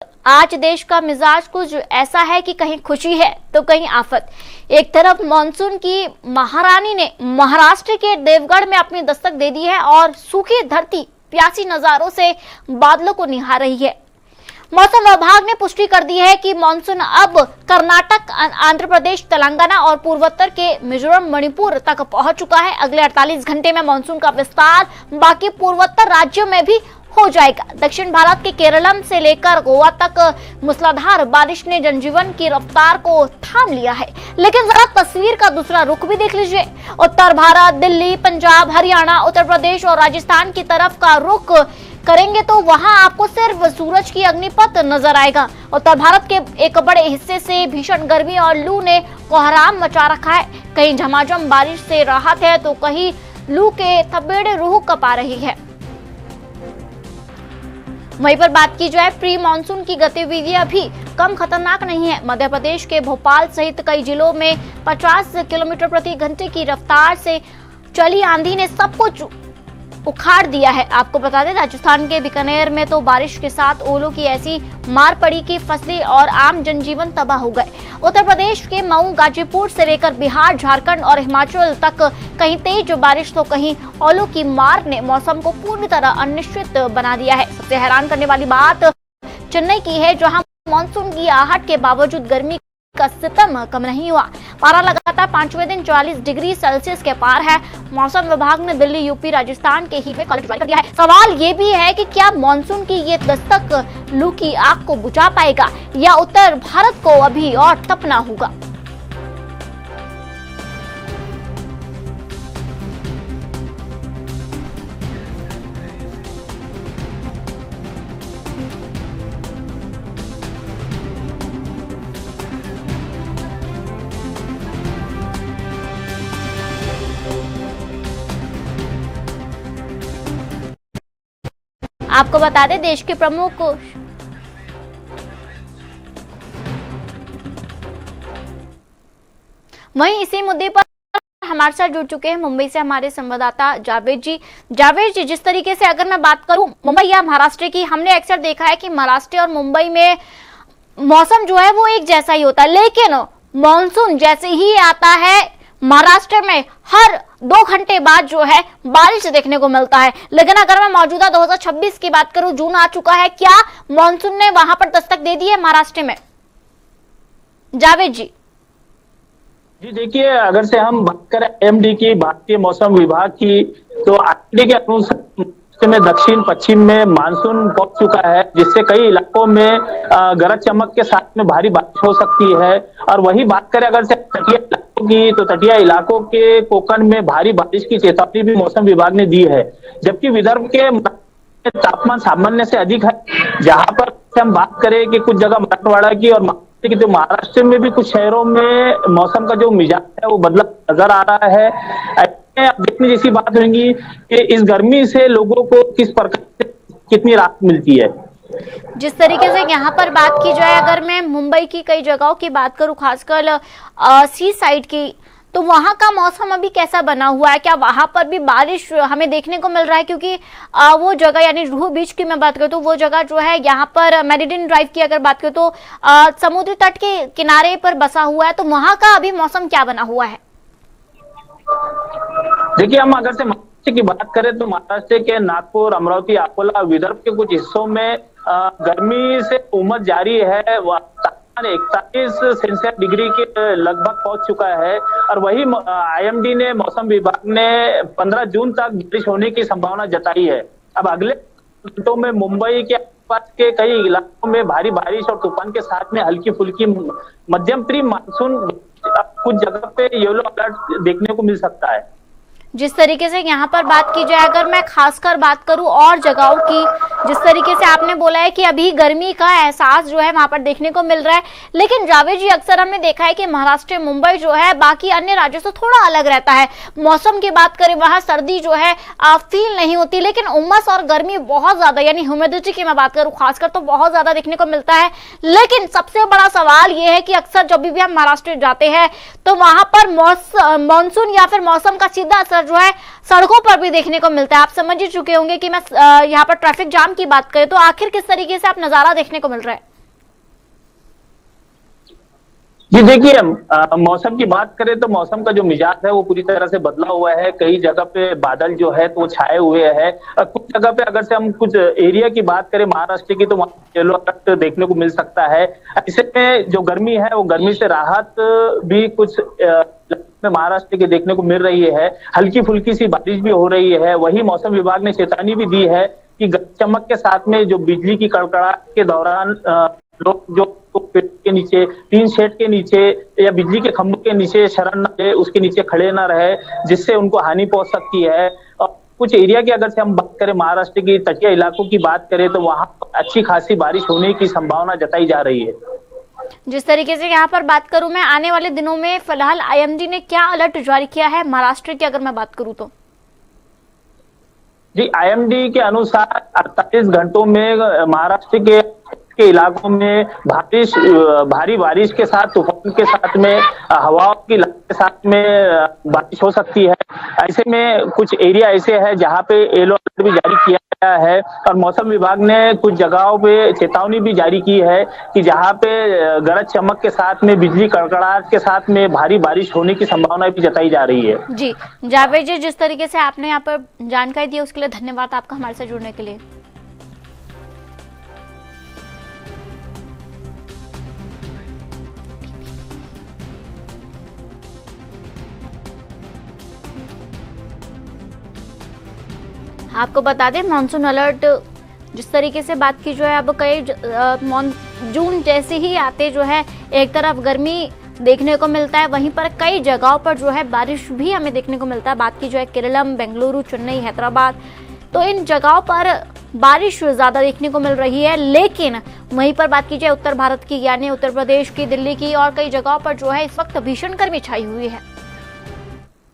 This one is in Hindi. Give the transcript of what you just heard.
आज देश का मिजाज कुछ ऐसा है कि कहीं खुशी है तो कहीं आफत। एक तरफ मानसून की महारानी ने महाराष्ट्र के देवगढ़ में अपनी दस्तक दे दी है और सूखी धरती प्यासी नजारों से बादलों को निहार रही है। मौसम विभाग ने पुष्टि कर दी है कि मानसून अब कर्नाटक, आंध्र प्रदेश, तेलंगाना और पूर्वोत्तर के मिजोरम, मणिपुर तक पहुंच चुका है। अगले 48 घंटे में मानसून का विस्तार बाकी पूर्वोत्तर राज्यों में भी हो जाएगा। दक्षिण भारत के केरलम से लेकर गोवा तक मूसलाधार बारिश ने जनजीवन की रफ्तार को थाम लिया है। लेकिन जरा तस्वीर का दूसरा रुख भी देख लीजिए। उत्तर भारत, दिल्ली, पंजाब, हरियाणा, उत्तर प्रदेश और राजस्थान की तरफ का रुख करेंगे तो वहां आपको सिर्फ सूरज की अग्निपथ नजर आएगा। उत्तर भारत के एक बड़े हिस्से से भीषण गर्मी और लू ने कोहराम मचा रखा है। कहीं झमाझम बारिश से राहत है तो कहीं लू के थपेड़े रूह कपा रही है। वहीं पर बात की जाए प्री मानसून की गतिविधियां भी कम खतरनाक नहीं है। मध्य प्रदेश के भोपाल सहित कई जिलों में 50 किलोमीटर प्रति घंटे की रफ्तार से चली आंधी ने सब कुछ उखाड़ दिया है। आपको बता दें, राजस्थान के बीकानेर में तो बारिश के साथ ओलों की ऐसी मार पड़ी कि फसलें और आम जनजीवन तबाह हो गए। उत्तर प्रदेश के मऊ, गाजीपुर से लेकर बिहार, झारखंड और हिमाचल तक कहीं तेज बारिश तो कहीं ओलों की मार ने मौसम को पूरी तरह अनिश्चित बना दिया है। सबसे हैरान करने वाली बात चेन्नई की है, जहां मानसून की आहट के बावजूद गर्मी का सितम कम नहीं हुआ। पारा लगातार 5वें दिन 44 डिग्री सेल्सियस के पार है। मौसम विभाग ने दिल्ली, यूपी, राजस्थान के हिट में अलर्ट जारी कर दिया है। सवाल ये भी है कि क्या मानसून की ये दस्तक लू की आग को बुझा पाएगा या उत्तर भारत को अभी और तपना होगा। आपको बता दें, देश के प्रमुख वहीं इसी मुद्दे पर हमारे साथ जुड़ चुके हैं मुंबई से हमारे संवाददाता जावेद जी। जावेद जी, जिस तरीके से अगर मैं बात करूं मुंबई या महाराष्ट्र की, हमने अक्सर देखा है कि महाराष्ट्र और मुंबई में मौसम जो है वो एक जैसा ही होता है, लेकिन मानसून जैसे ही आता है महाराष्ट्र में हर 2 घंटे बाद जो है बारिश देखने को मिलता है। लेकिन अगर मैं मौजूदा 2026 की बात करूं, जून आ चुका है, क्या मानसून ने वहां पर दस्तक दे दी है महाराष्ट्र में? जावेद जी देखिए, अगर से हम बात करें एमडी की, भारतीय मौसम विभाग की, तो आंकड़े के अनुसार में दक्षिण पश्चिम में मानसून पहुंच चुका है, जिससे कई इलाकों में गरज चमक के साथ में भारी बारिश हो सकती है। और वही बात करें अगर से तटीय इलाकों की, तो तटीय इलाकों के कोकण में भारी बारिश की चेतावनी भी मौसम विभाग ने दी है। जबकि विदर्भ के तापमान सामान्य से अधिक है। जहां पर हम बात करें कि कुछ जगह मराठवाड़ा की और कि तो महाराष्ट्र में भी कुछ शहरों में मौसम का जो मिजाज है वो बदला नजर आ रहा है। देखने जैसी बात होगी कि इस गर्मी से लोगों को किस प्रकार से कितनी राहत मिलती है। जिस तरीके से यहाँ पर बात की जाए, अगर मैं मुंबई की कई जगहों की बात करूं, खासकर सी साइड की, तो वहां का मौसम अभी कैसा बना हुआ है? क्या वहां पर भी बारिश हमें देखने को मिल रहा है? क्योंकि वो जगह यानी जुहू बीच की मैं बात करूँ तो वो जगह जो है यहाँ पर मेरिडियन ड्राइव की अगर बात करूँ तो समुद्री तट के किनारे पर बसा हुआ है, तो वहां का अभी मौसम क्या बना हुआ है? देखिए, हम अगर से महाराष्ट्र की बात करें तो महाराष्ट्र के नागपुर, अमरावती, अकोला, विदर्भ के कुछ हिस्सों में गर्मी से उमस जारी है। 41 सेल्सियस डिग्री के लगभग पहुंच चुका है। और वही आईएमडी ने, मौसम विभाग ने 15 जून तक बारिश होने की संभावना जताई है। अब अगले घंटों में मुंबई के आसपास के कई इलाकों में भारी बारिश और तूफान के साथ में हल्की फुल्की मध्यम प्री मानसून कुछ जगह पे येलो अलर्ट देखने को मिल सकता है। जिस तरीके से यहाँ पर बात की जाए, अगर मैं खासकर बात करूं और जगहों की, जिस तरीके से आपने बोला है कि अभी गर्मी का एहसास जो है वहां पर देखने को मिल रहा है, लेकिन जावेद जी, अक्सर हमने देखा है कि महाराष्ट्र, मुंबई जो है बाकी अन्य राज्यों से थोड़ा अलग रहता है। मौसम की बात करें, वहां सर्दी जो है फील नहीं होती, लेकिन उमस और गर्मी बहुत ज्यादा, यानी ह्यूमिडिटी की मैं बात करूं खासकर, तो बहुत ज्यादा देखने को मिलता है। लेकिन सबसे बड़ा सवाल यह है कि अक्सर जब भी हम महाराष्ट्र जाते हैं तो वहां पर मानसून या फिर मौसम का सीधा असर जो है सड़कों पर भी देखने को मिलता है। आप समझ ही चुके होंगे कि मैं यहाँ पर ट्रैफिक जाम की बात करें तो आखिर किस तरीके से आप नजारा देखने को मिल रहा है। जी देखिए, मौसम की बात करें तो मौसम का जो मिजाज है वो पूरी तरह से बदला हुआ है। कई जगह पे बादल जो है तो वो छाए हुए हैं। कुछ जगह पे अगर से हम कुछ एरिया की बात करें महाराष्ट्र की, तो वहाँ येलो अलर्ट देखने को मिल सकता है। ऐसे में जो गर्मी है वो गर्मी से राहत भी कुछ में महाराष्ट्र के देखने को मिल रही है। हल्की फुल्की सी बारिश भी हो रही है। वही मौसम विभाग ने चेतावनी भी दी है कि गरज चमक के साथ में जो बिजली की कड़कड़ाहट के दौरान लोग जो पेड़ के नीचे, टीन शेड के नीचे या बिजली के खंभों के नीचे शरण न ले, उसके नीचे खड़े न रहे, जिससे उनको हानि पहुंच सकती है। और कुछ एरिया की अगर से हम बात करें, महाराष्ट्र की तटीय इलाकों की बात करें, तो वहां अच्छी खासी बारिश होने की संभावना जताई जा रही है। जिस तरीके से यहाँ पर बात करूं मैं, आने वाले दिनों में फिलहाल आईएमडी ने क्या अलर्ट जारी किया है महाराष्ट्र की अगर मैं बात करूं तो? जी, आईएमडी के अनुसार 48 घंटों में महाराष्ट्र के इलाकों में भारी बारिश के साथ, तूफान के साथ में, हवाओं की लहर के साथ में बारिश हो सकती है। ऐसे में कुछ एरिया ऐसे है जहां पे येलो अलर्ट भी जारी किया गया है। और मौसम विभाग ने कुछ जगहों पे चेतावनी भी जारी की है कि जहां पे गरज चमक के साथ में, बिजली कड़कड़ाहट के साथ में भारी बारिश होने की संभावना भी जताई जा रही है। जी जावेद जी, जिस तरीके से आपने यहाँ पर जानकारी दी उसके लिए धन्यवाद आपका हमारे साथ जुड़ने के लिए। आपको बता दें, मानसून अलर्ट जिस तरीके से बात की जो है, अब कई जून जैसे ही आते जो है एक तरफ गर्मी देखने को मिलता है, वहीं पर कई जगहों पर जो है बारिश भी हमें देखने को मिलता है। बात की जो है केरलम, बेंगलुरु, चेन्नई, हैदराबाद, तो इन जगहों पर बारिश ज्यादा देखने को मिल रही है। लेकिन वहीं पर बात की जाए उत्तर भारत की, यानी उत्तर प्रदेश की, दिल्ली की और कई जगहों पर जो है इस वक्त भीषण गर्मी छाई हुई है।